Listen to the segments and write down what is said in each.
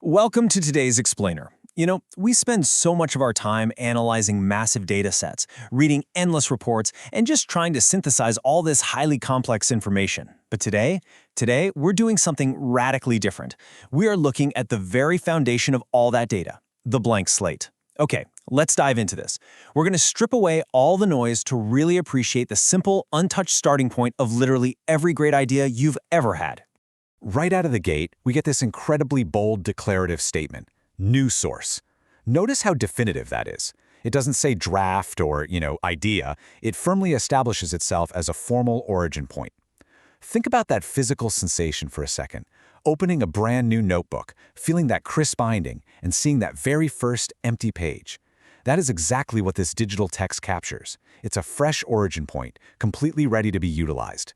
Welcome to today's Explainer. We spend so much of our time analyzing massive data sets, reading endless reports, and just trying to synthesize all this highly complex information. But today, we're doing something radically different. We are looking at the very foundation of all that data, the blank slate. Okay, let's dive into this. We're going to strip away all the noise to really appreciate the simple, untouched starting point of literally every great idea you've ever had. Right out of the gate, we get this incredibly bold declarative statement, new source. Notice how definitive that is. It doesn't say draft or, idea. It firmly establishes itself as a formal origin point. Think about that physical sensation for a second. Opening a brand new notebook, feeling that crisp binding, and seeing that very first empty page. That is exactly what this digital text captures. It's a fresh origin point, completely ready to be utilized.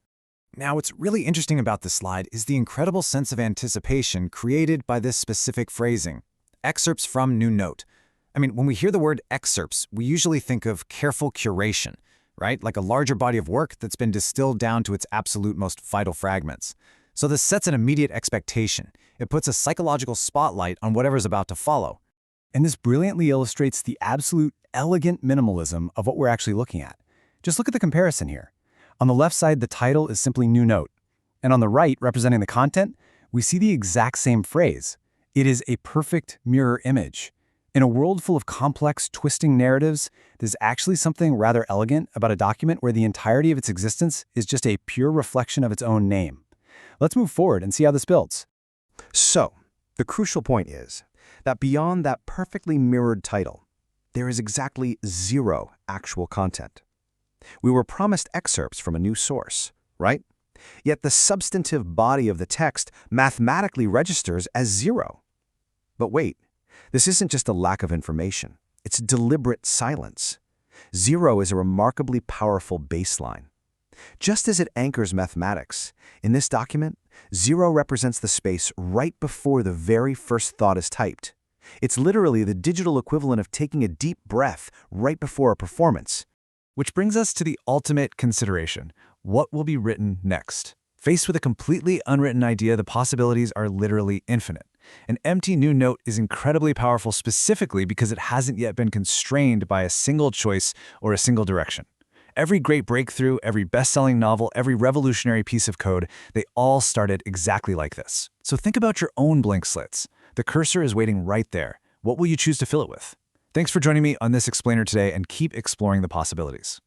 Now, what's really interesting about this slide is the incredible sense of anticipation created by this specific phrasing. Excerpts from New Note. When we hear the word excerpts, we usually think of careful curation, right? Like a larger body of work that's been distilled down to its absolute most vital fragments. So this sets an immediate expectation. It puts a psychological spotlight on whatever's about to follow. And this brilliantly illustrates the absolute elegant minimalism of what we're actually looking at. Just look at the comparison here. On the left side, the title is simply New Note. And on the right, representing the content, we see the exact same phrase. It is a perfect mirror image. In a world full of complex, twisting narratives, there's actually something rather elegant about a document where the entirety of its existence is just a pure reflection of its own name. Let's move forward and see how this builds. So, the crucial point is that beyond that perfectly mirrored title, there is exactly zero actual content. We were promised excerpts from a new source, right? Yet the substantive body of the text mathematically registers as zero. But wait, this isn't just a lack of information. It's deliberate silence. Zero is a remarkably powerful baseline. Just as it anchors mathematics, in this document, zero represents the space right before the very first thought is typed. It's literally the digital equivalent of taking a deep breath right before a performance. Which brings us to the ultimate consideration. What will be written next? Faced with a completely unwritten idea, the possibilities are literally infinite. An empty new note is incredibly powerful specifically because it hasn't yet been constrained by a single choice or a single direction. Every great breakthrough, every best-selling novel, every revolutionary piece of code, they all started exactly like this. So think about your own blank slates. The cursor is waiting right there. What will you choose to fill it with? Thanks for joining me on this Explainer today, and keep exploring the possibilities.